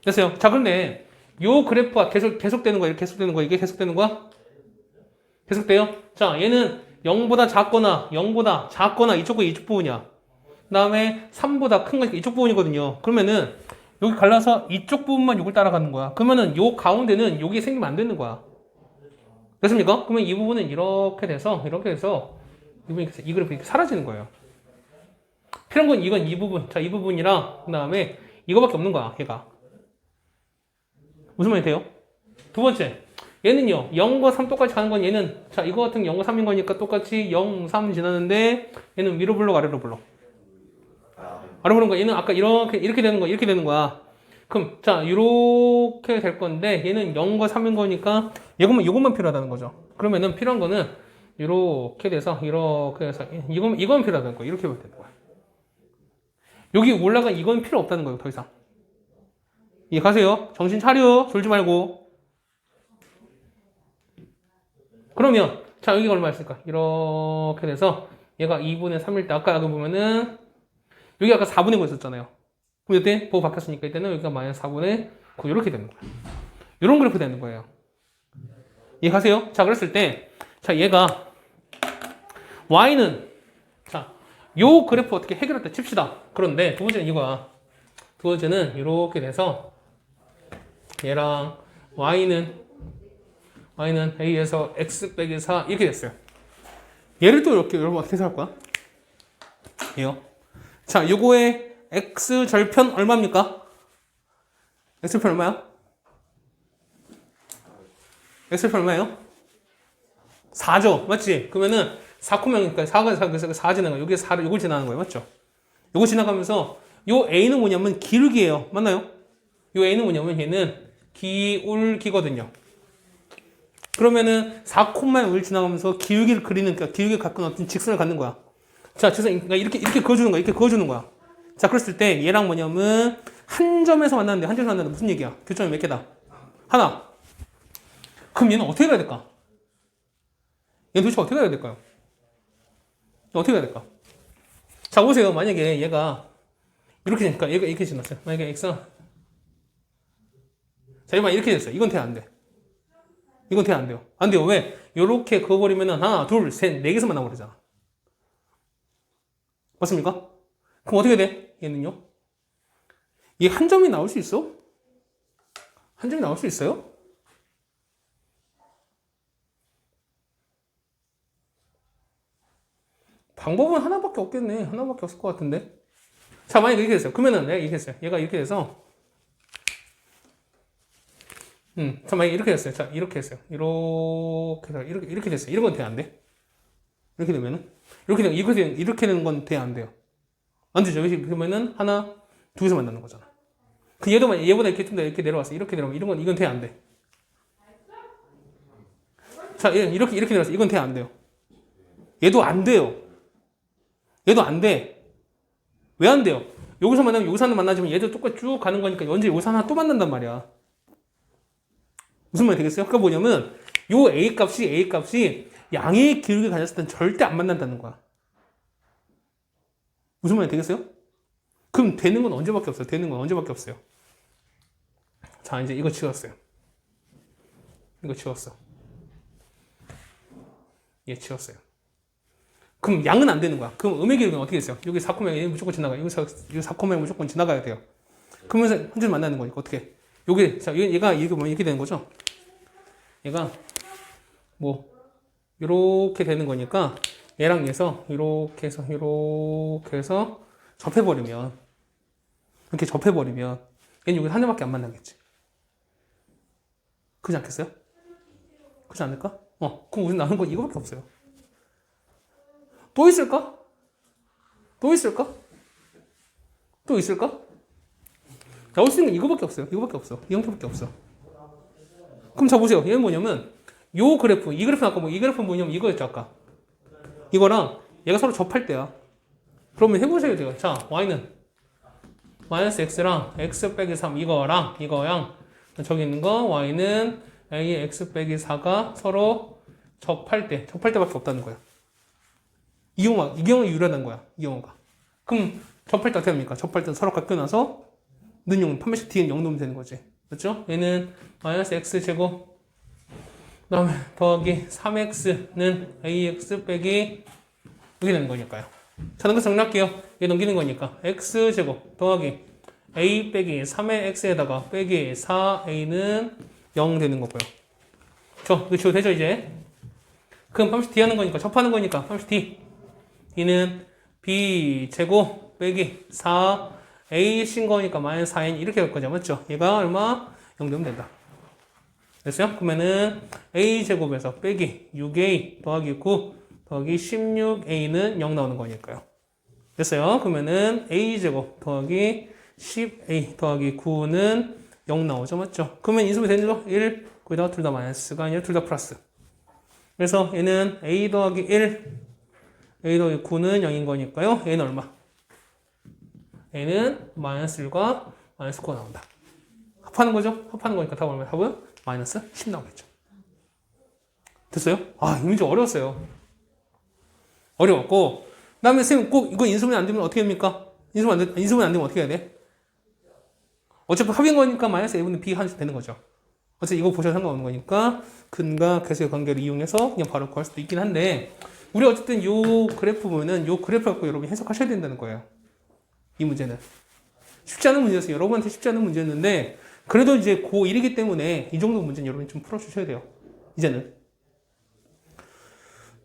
됐어요. 자, 그런데 요 그래프가 계속되는 거야. 이렇게 계속되는 거야. 이게 계속되는 거야? 계속돼요. 자, 얘는 0보다 작거나 이쪽 부분이야. 그 다음에 3보다 큰 거니까 이쪽 부분이거든요. 그러면은 여기 갈라서 이쪽 부분만 요걸 따라가는 거야. 그러면은 요 가운데는 여기 생기면 안 되는 거야. 됐습니까? 그러면 이 부분은 이렇게 돼서 이 그래프 이렇게 사라지는 거예요. 필요한 건 이건 이 부분. 자, 이 부분이랑 그 다음에 이거밖에 없는 거야, 얘가. 무슨 말이 돼요? 두 번째, 얘는요 0과 3 똑같이 가는 건 얘는 자 이거 같은 0과 3인 거니까 똑같이 0, 3 지나는데 얘는 위로 블록 아래로 블록 아래로 블록. 얘는 아까 이렇게 되는 거 이렇게 되는 거야. 그럼 자 이렇게 될 건데 얘는 0과 3인 거니까 이것만 필요하다는 거죠. 그러면은 필요한 거는 이렇게 돼서 이건 필요하다는 거야. 이렇게 하면 되는 거야. 여기 올라간 이건 필요 없다는 거예요. 더 이상. 이해 가세요? 정신 차려. 졸지 말고. 그러면 자 여기가 얼마였을까? 이렇게 돼서 얘가 2분의 3일 때 아까 여기 보면은 여기 아까 4분의 9 있었잖아요. 그럼 이때 보고 바뀌었으니까 이때는 여기가 마이너스 4분의 9 이렇게 되는 거예요. 이런 그래프 되는 거예요. 이해가세요? 자 그랬을 때 자 얘가 y는 자 요 그래프 어떻게 해결했다 칩시다. 그런데 두 번째는 이거야. 두 번째는 이렇게 돼서 얘랑 y는 a에서 x 빼기 4 이렇게 됐어요. 얘를 또 이렇게 여러분 어떻게 할 거야? 이요. 자, 요거의 x 절편 얼마입니까? x 절편 얼마야? x 절편 얼마예요? 4죠. 맞지? 그러면은 4,0이니까 4가 4 지나가. 여기에 4를 요걸 지나가는 거예요. 맞죠? 요거 지나가면서 요 a는 뭐냐면 기울기예요. 맞나요? 요 a는 뭐냐면 얘는 기울기거든요. 그러면은 4,1 지나가면서 기울기를 그리는, 그러니까 기울기를 갖고 어떤 직선을 갖는 거야. 자, 직선, 그러니까 이렇게 그어주는 거야. 이렇게 그어주는 거야. 자, 그랬을 때 얘랑 뭐냐면 한 점에서 만났는데, 한 점에서 만났는데 무슨 얘기야? 교점이 몇 개다? 하나. 그럼 얘는 어떻게 가야 될까? 얘는 도대체 어떻게 가야 될까요? 어떻게 가야 될까? 자, 보세요. 만약에 얘가 이렇게 되니까 얘가 이렇게 지났어요. 만약에 x. 자, 이만 이렇게 됐어요. 이건 돼, 안 돼? 이건 돼, 안 돼요? 안 돼요. 왜? 요렇게 그어버리면 하나, 둘, 셋, 네 개에서 만나버리잖아. 맞습니까? 그럼 어떻게 돼? 얘는요? 얘 한 점이 나올 수 있어? 한 점이 나올 수 있어요? 방법은 하나밖에 없겠네. 하나밖에 없을 것 같은데. 자, 만약에 이렇게 됐어요. 그러면은 내가 이렇게 됐어요. 얘가 이렇게 돼서 자, 만약에 이렇게 됐어요. 자, 이렇게 했어요. 이렇게 해서 이렇게 됐어요. 이런 건 돼, 안 돼? 이렇게 되면은 이렇게 되는 건 돼, 안 돼요? 안 되죠. 그러면은 하나, 두 개서 만나는 거잖아. 그 얘보다 이렇게 좀 더 이렇게 내려왔어. 이렇게 내려오면 이건 돼, 안 돼? 자, 이렇게 내려왔어. 이건 돼, 안 돼요? 얘도 안 돼요. 얘도 안 돼. 왜 안 돼요? 여기서 만나면 여기서 하나 만나지만 얘도 똑같이 쭉 가는 거니까 언제 여기서 하나 또 만난단 말이야. 무슨 말이 되겠어요? 그러니까 뭐냐면 요 A 값이 양의 기울기 가졌을 땐 절대 안 만난다는 거야. 무슨 말이 되겠어요? 그럼 되는 건 언제밖에 없어요? 되는 건 언제밖에 없어요? 자, 이제 이거 지웠어요. 이거 지웠어. 얘 지웠어요. 그럼 양은 안 되는 거야. 그럼 음의 기울기는 어떻게 됐어요? 여기 4,0 무조건 지나가요. 여기 4,0 무조건 지나가야 돼요. 그러면서 한 줄 만나는 거니까 어떻게? 얘가 이렇게 되는 거죠? 얘가 뭐 이렇게 되는 거니까 얘랑 얘서 이렇게 해서 접해버리면 이렇게 접해버리면 얘는 여기 한 대밖에 안 만나겠지. 그렇지 않겠어요? 그렇지 않을까? 그럼 우리 나오는 건 이거밖에 없어요. 또 있을까? 또 있을까? 또 있을까? 나올 수 있는 건 이거밖에 없어요. 이거밖에 없어. 이 형태밖에 없어. 그럼 자 보세요. 얘는 뭐냐면 요 그래프, 이 그래프는 아까 이 그래프는 뭐냐면 이거였죠 아까. 이거랑 얘가 서로 접할 때야. 그러면 해보세요 제가. 자, y는 마이너스 x랑 x 빼기 3 이거랑 저기 있는 거 y는 a x 빼기 4가 서로 접할 때밖에 없다는 거야. 이 경우가 유리하다는 거야. 이 경우가. 그럼 접할 때 어떻게 합니까? 접할 때 서로 깎여나서 는 0, 판매식 뒤엔 0 넣으면 되는 거지. 그렇죠? 얘는 마이너스 x 제곱 그 다음에 더하기 3x는 ax 빼기 이렇게 되는 거니까요. 자는 거 정리할게요. 얘 넘기는 거니까. x제곱 더하기 a 빼기 3의 x에다가 빼기 4a는 0 되는 거고요. 이거 지워 되죠, 이제? 그럼 방식 d 하는 거니까, 접하는 거니까, 방식 d. d는 b제곱 빼기 4a 신 거니까 마이너스 4n 이렇게 갈 거죠, 맞죠? 얘가 얼마? 0 되면 된다. 됐어요? 그러면은 a제곱에서 빼기 6a 더하기 9 더하기 16a는 0 나오는 거니까요. 됐어요? 그러면은 a제곱 더하기 10a 더하기 9는 0 나오죠, 맞죠? 그러면 인수분해 되는 거 1, 거기다가 둘 다 마이너스가 아니라 둘 다 플러스. 그래서 얘는 a 더하기 1, a 더하기 9는 0인 거니까요. 얘는 얼마? 얘는 마이너스 1과 마이너스 9가 나온다. 합하는 거죠? 합하는 거니까 답은 얼마야? 답은 마이너스 10 나오겠죠. 됐어요? 아, 이 문제 어려웠어요. 어려웠고, 그 다음에 선생님 꼭 이거 인수분해 안 되면 어떻게 됩니까? 인수분해 안 되면 어떻게 해야 돼? 어차피 합인 거니까 마이너스 a분의 b 하면 되는 거죠. 어차피 이거 보셔도 상관없는 거니까 근과 계수의 관계를 이용해서 그냥 바로 구할 수도 있긴 한데, 우리 어쨌든 요 그래프 보면은 요 그래프 갖고 여러분이 해석하셔야 된다는 거예요. 이 문제는. 쉽지 않은 문제였어요. 여러분한테 쉽지 않은 문제였는데, 그래도 이제 고1이기 때문에 이 정도 문제는 여러분이 좀 풀어주셔야 돼요. 이제는.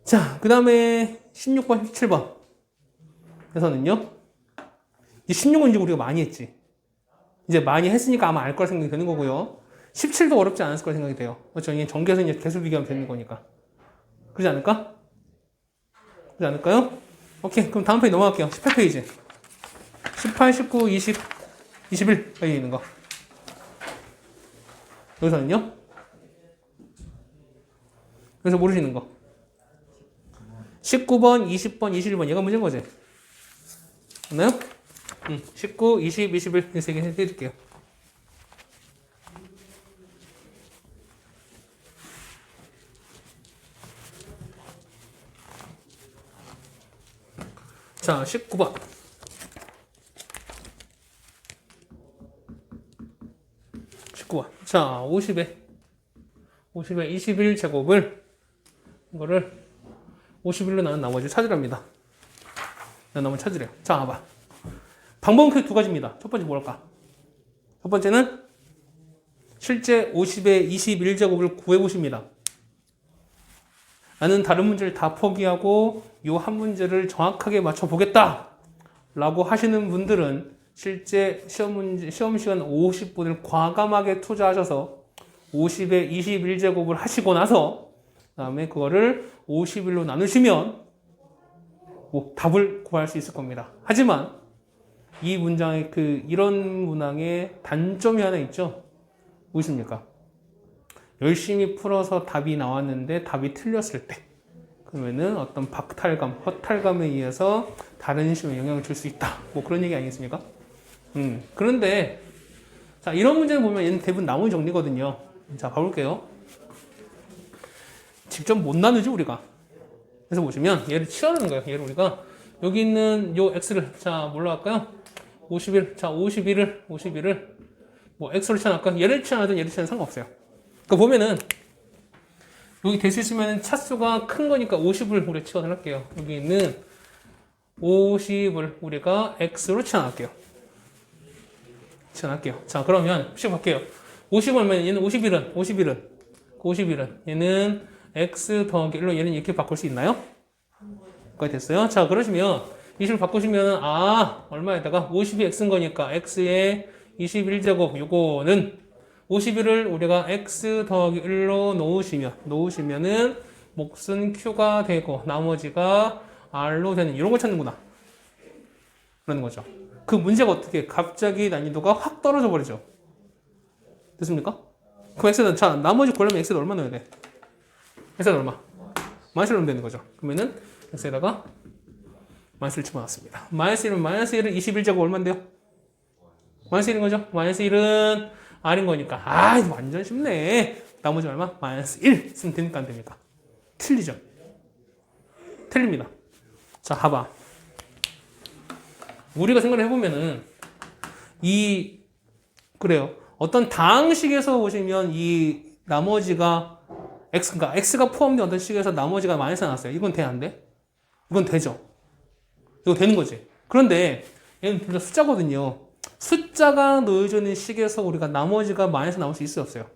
자, 그 다음에 16번, 17번. 에서는요. 이 16은 이제 우리가 많이 했지. 이제 많이 했으니까 아마 알 거라 생각이 되는 거고요. 17도 어렵지 않았을 거라 생각이 돼요. 그렇죠? 이게 전개해서 이제 개수 비교하면 되는 거니까. 그러지 않을까? 그러지 않을까요? 오케이. 그럼 다음 페이지 넘어갈게요. 18페이지. 18, 19, 20, 21. 여기 있는 거. 여기서는요? 그래서 모르시는 거. 19번, 20번, 21번. 얘가 문제인 거지? 맞나요? 19, 20, 21. 이 세 개 해드릴게요. 자, 19번. 19번. 자, 50에 21제곱을 이거를 51로 나눈 나머지 찾으랍니다. 나머지 찾으래요. 자, 봐봐. 방법은 크게 두 가지입니다. 첫 번째 뭘까? 첫 번째는 실제 50의 21제곱을 구해보십니다. 나는 다른 문제를 다 포기하고 이 한 문제를 정확하게 맞춰보겠다 라고 하시는 분들은 실제 시험 시간 50분을 과감하게 투자하셔서 50의 21제곱을 하시고 나서 그 다음에 그거를 51로 나누시면 답을 구할 수 있을 겁니다. 하지만 이 문장의 이런 문항의 단점이 하나 있죠. 무엇입니까? 열심히 풀어서 답이 나왔는데 답이 틀렸을 때 그러면은 어떤 박탈감, 허탈감에 의해서 다른 시험에 영향을 줄 수 있다. 그런 얘기 아니겠습니까? 그런데 자, 이런 문제를 보면 얘는 대부분 나머지 정리거든요. 자, 봐볼게요. 직접 못 나누지 우리가. 그래서 보시면 얘를 치환하는 거예요. 얘를 우리가 여기 있는 요 x를 자 뭘로 할까요? 51. 자, 51을 뭐 x로 치환할까? 얘를 치환하든 얘를 치환 상관없어요. 그러니까 보면은 여기 될 수 있으면 차수가 큰 거니까 50을 우리가 치환을 할게요. 여기 있는 50을 우리가 x로 치환할게요. 자, 그러면 시작할게요. 50 얼마냐? 얘는 51은 얘는 x 더하기 1로 얘는 이렇게 바꿀 수 있나요? 거의 됐어요. 자, 그러시면 20을 바꾸시면 얼마에다가 50이 x인 거니까 x에 21제곱 요거는 51을 우리가 x 더하기 1로 놓으시면은 몫은 q가 되고 나머지가 r로 되는 이런 걸 찾는구나. 그러는 거죠. 그 문제가 어떻게 갑자기 난이도가 확 떨어져 버리죠. 됐습니까? 그럼 x는 자 나머지 고르면 x는 얼마 넣어야 돼? x는 얼마? 마이너스 1 넣으면 되는 거죠. 그러면은 x에다가 마이너스 1 집어넣습니다. 마이너스 1은 마이너스 1은 21제곱 얼마인데요? 마이너스 1인 거죠? 마이너스 1은 r인 거니까 이거 완전 쉽네. 나머지 얼마? 마이너스 1 쓰면 되니까 안 됩니까? 틀리죠? 틀립니다. 자, 봐봐. 우리가 생각을 해보면은 그래요. 어떤 다항식에서 보시면 이 나머지가 그러니까 x가 포함된 어떤 식에서 나머지가 마이너스 나왔어요. 이건 돼, 안 돼? 이건 되죠. 이거 되는 거지. 그런데 얘는 둘 다 숫자거든요. 숫자가 놓여져 있는 식에서 우리가 나머지가 마이너스 나올 수 있어요, 없어요?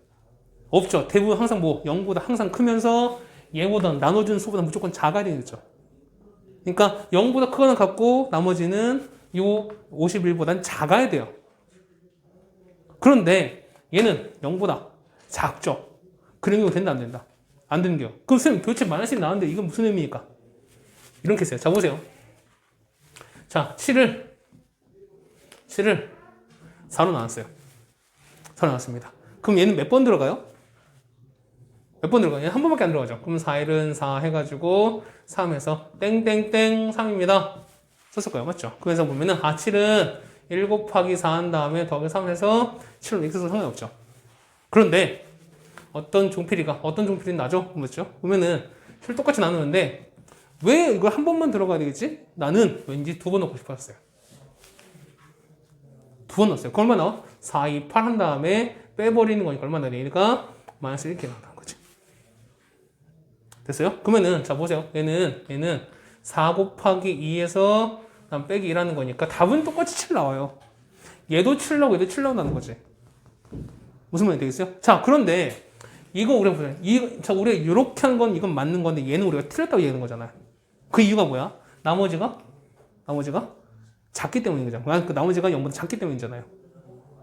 없죠. 대부분 항상 뭐 0보다 항상 크면서 얘보다 나눠주는 수보다 무조건 작아야 되겠죠. 그러니까 0보다 크거나 같고 나머지는 요 51보다는 작아야 돼요. 그런데 얘는 0보다 작죠. 그런 경우 된다 안 된다? 안 되는 경우. 그럼 선생님 도대체 마이너스 1이 나왔는데 이건 무슨 의미입니까? 이런 케이스예요. 자 보세요. 자 7을 4로 나눴어요. 4로 나눴습니다. 그럼 얘는 몇 번 들어가요? 몇 번 들어가요? 얘는 한 번밖에 안 들어가죠. 그럼 4일은 4 해가지고 3에서 땡땡땡 3입니다. 썼을 거예요. 맞죠? 그래서 보면은 7은 1 곱하기 4 한 다음에 더하기 3 해서 7은 x에서 상관이 없죠. 그런데 어떤 종필이 나죠? 맞죠? 보면은 7 똑같이 나누는데 왜 이걸 한 번만 들어가야 되겠지? 나는 왠지 두 번 넣고 싶었어요. 두 번 넣었어요. 그럼 얼마 나와? 4, 2, 8 한 다음에 빼버리는 거니까 얼마나 되니까 마이너스 1 이렇게 나온다는 거지. 됐어요? 그러면은 자 보세요. 얘는 4 곱하기 2에서 난 빼기 1 하는 거니까 답은 똑같이 7 나와요. 얘도 7 나오고 얘도 7 나온다는 거지. 무슨 말이 되겠어요? 자 그런데 이거 우리가 보자. 우리가 이렇게 한 건 이건 맞는 건데 얘는 우리가 틀렸다고 얘기하는 거잖아요. 그 이유가 뭐야? 나머지가 작기 때문인 거잖아. 그 나머지가 0보다 작기 때문이잖아요.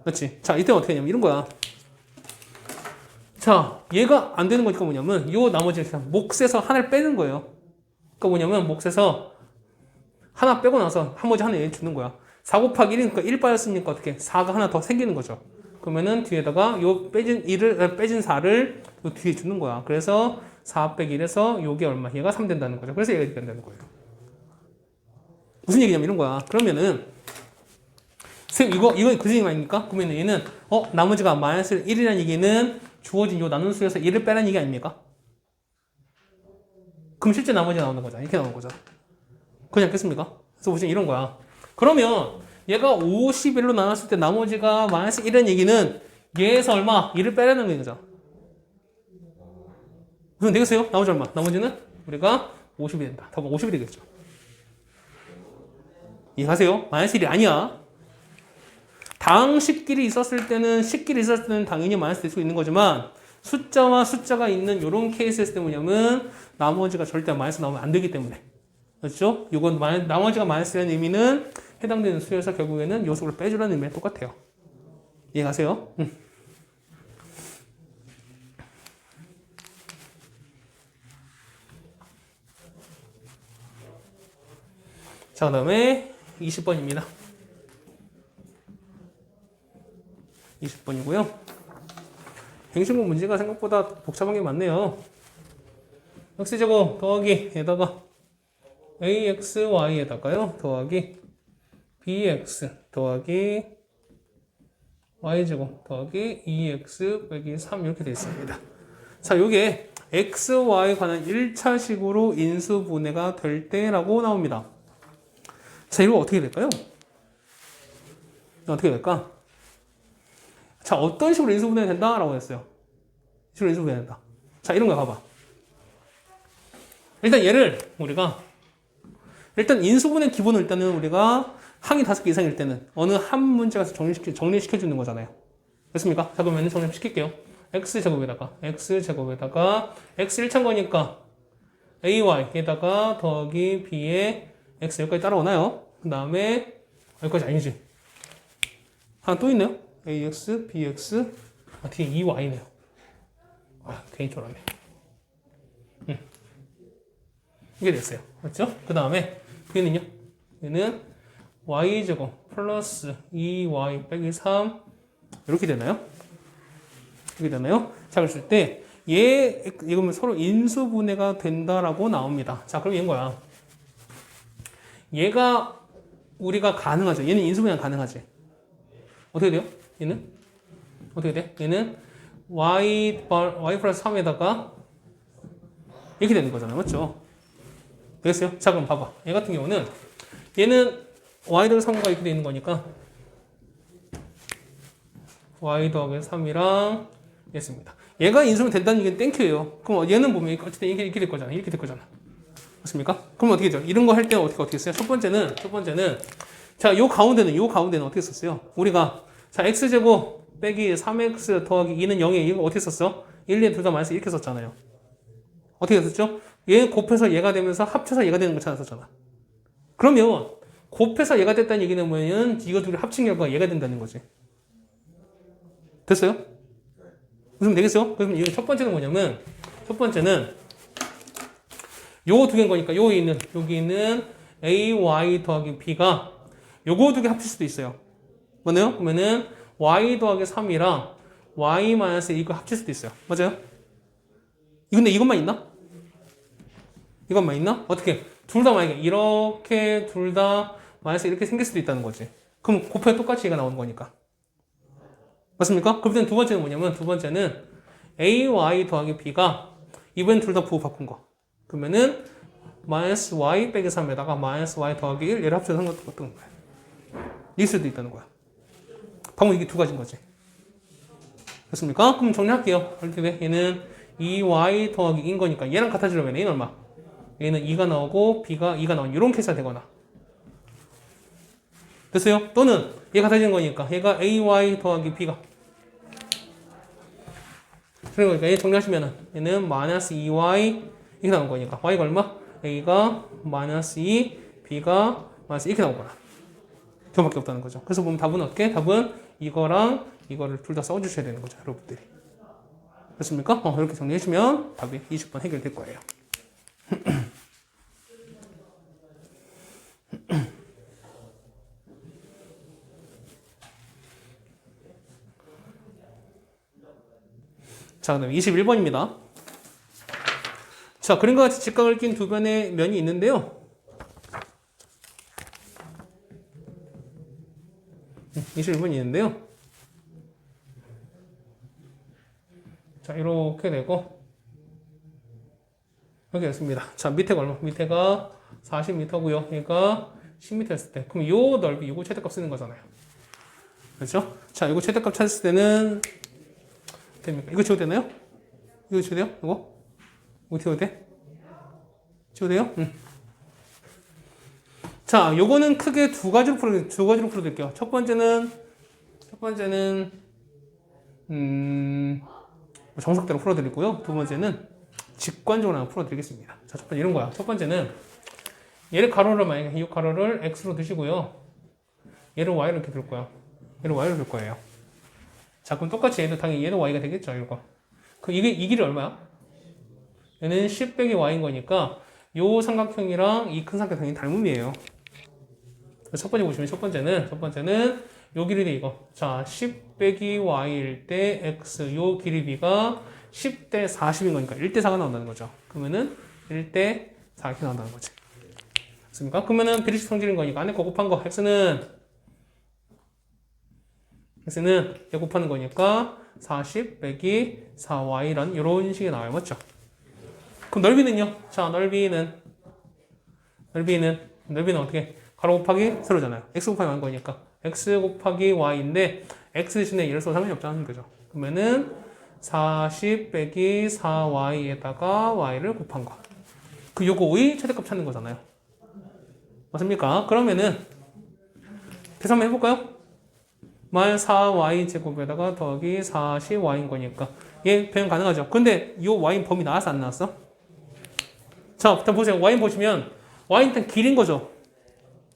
그렇지? 자 이때 어떻게 하냐면 이런 거야. 자 얘가 안 되는 거니까 뭐냐면 요 나머지 몫에서 하나를 빼는 거예요. 그러니까 뭐냐면 몫에서 하나 빼고 나서 나머지 하나 얘 주는 거야. 4 곱하기 1이니까 1 빠졌으니까 어떻게 4가 하나 더 생기는 거죠. 그러면은 뒤에다가 요 빼진 4를 요 뒤에 주는 거야. 그래서 4 빼기 1에서 요게 얼마? 얘가 3 된다는 거죠. 그래서 얘가 이렇게 된다는 거예요. 무슨 얘기냐면 이런 거야. 그러면은 선생님 이거 그 얘기 아닙니까? 그러면 얘는 나머지가 마이너스 1이라는 얘기는 주어진 요 나눈 수에서 1을 빼라는 얘기 아닙니까? 그럼 실제 나머지 나오는 거잖아. 이렇게 나오는 거잖아. 그렇지 않겠습니까? 그래서 보시면 이런 거야. 그러면 얘가 51로 나눴을 때 나머지가 마이너스 1이라는 얘기는 얘에서 얼마? 1을 빼라는 거죠. 그럼 되겠어요? 나머지 얼마? 나머지는 우리가 50이 된다. 답은 50이 되겠죠. 이해하세요? 마이너스 1이 아니야. 식끼리 있었을 때는 당연히 마이너스 될 수 있는 거지만 숫자와 숫자가 있는 이런 케이스에서 뭐냐면 나머지가 절대 마이너스 나오면 안 되기 때문에. 그렇죠? 이건 나머지가 마이너스라는 의미는 해당되는 수에서 결국에는 요소를 빼주라는 의미랑 똑같아요. 이해가세요? 자, 그 다음에 20번입니다. 20번이고요. 행신공 문제가 생각보다 복잡한 게 많네요. x제곱 더하기 에다가 axy에다가요 더하기 bx 더하기 y제곱 더하기 2x 빼기 3 이렇게 되어 있습니다. 자, 요게 x, y 관한 1차식으로 인수분해가 될 때라고 나옵니다. 자, 이거 어떻게 될까요? 어떻게 될까? 자, 어떤 식으로 인수분해가 된다라고 했어요. 이 식으로 인수분해가 된다. 자, 이런 거 봐봐. 일단 얘를 우리가 일단 인수분해 기본을 일단은 우리가 항이 5개 이상일 때는 어느 한 문제에서 정리시켜 주는 거잖아요. 됐습니까? 자, 그러면 정리시킬게요. x제곱에다가 x 1차 거니까 ay에다가 더하기 b에 x 여기까지 따라오나요? 그 다음에 여기까지 아니지. 하나 또 있네요. ax, bx, 뒤에 2y네요. 괜히 쫄았네. 이게 됐어요. 맞죠? 그 다음에 얘는요? 얘는 y제곱 플러스 2y 빼기 3 이렇게 되나요? 이렇게 되나요? 자, 그랬을 때 이거면 서로 인수분해가 된다라고 나옵니다. 자, 그럼 얘는 거야. 얘가 우리가 가능하죠. 얘는 인수분해가 가능하지. 어떻게 돼요? 얘는? 어떻게 돼? 얘는 y 플러스 3에다가 이렇게 되는 거잖아요. 맞죠? 되겠어요? 자, 그럼 봐봐. 얘 같은 경우는 얘는 y 더하기 3과 이렇게 되어 있는 거니까 y 더하기 3이랑 했습니다. 얘가 인수분 된다는 얘기는 땡큐예요. 그럼 얘는 보면 어쨌든 이렇게 될 거잖아. 이렇게 될 거잖아. 맞습니까? 그럼 어떻게 되죠? 이런 거 할 때는 어떻게 했어요? 첫 번째는 자, 요 가운데는 어떻게 썼어요? 우리가 자, x제곱 빼기 3x 더하기 2는 0에 이거 어떻게 썼어? 1, 2, 둘 다 마이너스 이렇게 썼잖아요. 어떻게 썼죠? 얘 곱해서 얘가 되면서 합쳐서 얘가 되는 거 찾았었잖아. 그러면 곱해서 얘가 됐다는 얘기는 뭐냐면 이거 둘이 합친 결과가 얘가 된다는 거지. 됐어요? 무슨 되겠어요? 그럼 이 첫 번째는 뭐냐면 첫 번째는 요거 두 개인 거니까 여기 있는 ay 더하기 b가 요거 두 개 합칠 수도 있어요. 뭐네요? 그러면은 y 더하기 3이랑 y 마이너스 이거 합칠 수도 있어요. 맞아요? 근데 이것만 있나? 이것만 있나? 어떻게? 둘 다 만약에 이렇게 둘 다 마이너스 이렇게 생길 수도 있다는 거지. 그럼 곱해 똑같이 얘가 나오는 거니까. 맞습니까? 그럼 두 번째는 뭐냐면 두 번째는 ay 더하기 b가 이번 둘 다 부호 바꾼 거. 그러면은 마이너스 y 빼기 3에다가 마이너스 y 더하기 1 얘를 합쳐서 한 것도 어떤 거야. 일 수도 있다는 거야. 방금 이게 두 가지인 거지. 됐습니까? 그럼 정리할게요. 어떻게 얘는 2y 더하기 2인 거니까 얘랑 같아지려면 얘는 얼마? 얘는 2가 나오고 b가 2가 나오는 이런 계산 되거나. 됐어요? 또는 얘가 같아지는 거니까 얘가 ay 더하기 b가 그러니까 얘 정리하시면은 얘는 마이너스 2y 이렇게 나온 거니까 y가 얼마? a가 마이너스 2, b가 마이너스 이렇게 나오거나 저밖에 없다는 거죠. 그래서 보면 답은 어떻게? 답은 이거랑 이거를 둘 다 써주셔야 되는 거죠, 여러분들이. 됐습니까? 이렇게 정리해주면 답이 20번 해결될 거예요. 자, 그다음 21번입니다. 자, 그림과 같이 직각을 낀 두 변의 면이 있는데요. 21번이 있는데요. 자, 이렇게 되고 이렇게 됐습니다. 자, 밑에가 얼마? 밑에가 40m고요. 얘가 10m였을 때. 그럼 요 넓이, 요거 최대값 쓰는 거잖아요. 그렇죠? 자, 이거 최대값 찾았을 때는 됩니까? 이거 지워도 되나요? 이거 지워도 돼요? 이거 지워도 돼? 지워도 돼요? 자, 요거는 크게 두 가지로 풀어드릴게요. 첫 번째는 정석대로 풀어드리고요. 두 번째는 직관적으로 한번 풀어드리겠습니다. 자, 첫 번째 이런 거야. 첫 번째는 얘를 가로를 만약에 이 가로를 x로 두시고요. 얘를 y로 이렇게 둘 거야. 얘를 y로 둘 거예요. 자, 그럼 똑같이 얘도 당연히 얘도 y가 되겠죠, 이거. 이 길이 얼마야? 얘는 10 빼기 y인 거니까 요 삼각형이랑 이 큰 삼각형이 닮음이에요. 첫 번째 보시면 첫 번째는 요 길이 돼 이거. 자, 10 빼기 y일 때 x 요 길이가 10대 40인 거니까 1대 4가 나온다는 거죠. 그러면은 1대 4 이렇게 나온다는 거지. 맞습니까? 그러면은 비례식 성질인 거니까 안에 거 곱한 거 x는 얘 곱하는 거니까 40 빼기 4y란 이런 식이 나와요. 맞죠? 그럼 넓이는요? 자, 넓이는 어떻게? 가로 곱하기 세로잖아요. x 곱하기 y인 거니까 x 곱하기 y인데 x 대신에 얘를 써도 상관이 없다는 거죠. 그러면은 40 빼기 4y에다가 y를 곱한 거. 요거의 최대값 찾는 거잖아요. 맞습니까? 그러면은 계산 한번 해볼까요? 마이너스 4y 제곱에다가 더하기 40y인 거니까 얘 배분 가능하죠. 근데 요 y 범위 나왔어 안 나왔어? 자, 일단 보세요. y 보시면 y는 일단 길인 거죠.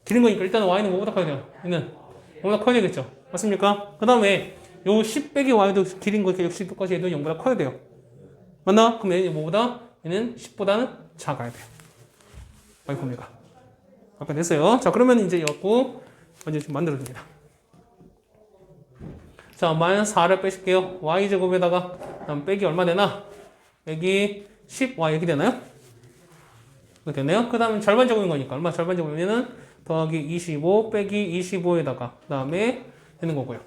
길인 거니까 일단 y는 뭐보다 커야 돼요? 얘는 뭐보다 커야 되겠죠. 맞습니까? 그 다음에 요 10 빼기 y도 길인 거니까 역시 똑같이 얘도 0보다 커야 돼요. 맞나? 그럼 얘는 뭐보다? 얘는 10보다는 작아야 돼요. y 범위가. 아까 됐어요. 자, 그러면 이제 이거 먼저 좀 만들어줍니다. 자, 마이너스 4를 빼실게요. y제곱에다가 빼기 얼마 되나? 빼기 10y 이렇게 되나요? 이렇게 되네요. 그 다음에 절반 제곱인 거니까 얼마 절반 제곱이면은 더하기 25 빼기 25에다가 그 다음에 되는 거고요.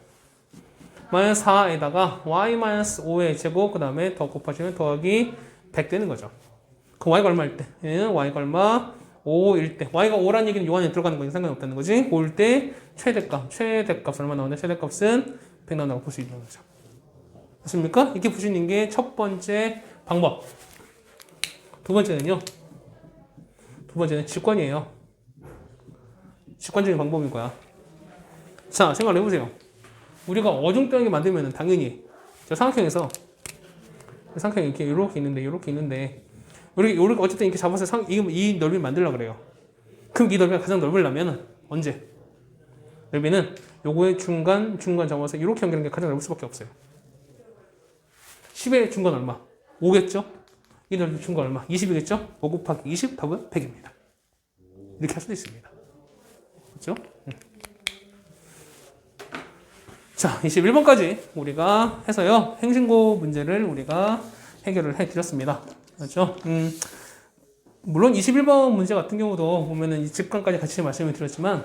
마이너스 4에다가 y 마이너스 5의 제곱 그 다음에 더 곱하시면 더하기 100 되는 거죠. 그 y가 얼마일 때? 얘는 y가 얼마? 5일 때. y가 5란 얘기는 요 안에 들어가는 거니 상관없다는 거지. 5일 때 최대값 얼마 나오는데 최대값은 100 나온다고 볼 수 있는 거죠. 됐습니까? 이렇게 볼 수 있는 게 첫 번째 방법. 두 번째는요. 두 번째는 직관이에요. 직관적인 방법인 거야. 자, 생각을 해보세요. 우리가 어중간하게 만들면 당연히 저 삼각형에서 삼각형이 이렇게 있는데 이렇게 어쨌든 이렇게 잡아서 이 넓이를 만들려고 그래요. 그럼 이 넓이가 가장 넓으려면 언제? 넓이는 요거의 중간 잡아서 이렇게 연결하는 게 가장 넓을 수밖에 없어요. 10의 중간 얼마? 5겠죠? 이 넓이 중간 얼마? 20이겠죠? 5 곱하기 20 답은 100입니다. 이렇게 할 수도 있습니다. 그렇죠? 자, 21번까지 우리가 해서요. 행신고 문제를 우리가 해결을 해드렸습니다. 그렇죠? 물론 21번 문제 같은 경우도 보면은 이 직관까지 같이 말씀을 드렸지만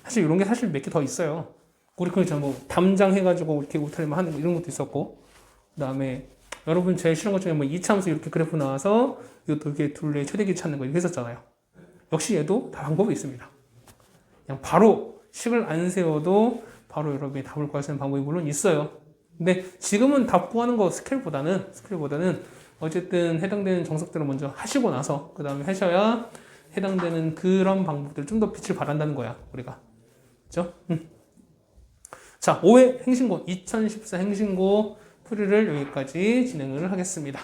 사실 이런 게 사실 몇 개 더 있어요. 우리 그냥 뭐 담장 해가지고 이렇게 우탈만 하는 거 이런 것도 있었고, 그 다음에 여러분 제일 싫은 것 중에 뭐 이차함수 이렇게 그래프 나와서 이것도 이렇게 둘레 최대기 찾는 거 이렇게 했었잖아요. 역시 얘도 다 방법이 있습니다. 그냥 바로 식을 안 세워도 바로 여러분이 답을 구할 수 있는 방법이 물론 있어요. 근데 지금은 답 구하는 거 스케일보다는 어쨌든 해당되는 정석들을 먼저 하시고 나서 그 다음에 하셔야 해당되는 그런 방법들을 좀 더 빛을 발한다는 거야, 우리가. 그렇죠? 자, 5회 행신고 2014 행신고 풀이를 여기까지 진행을 하겠습니다.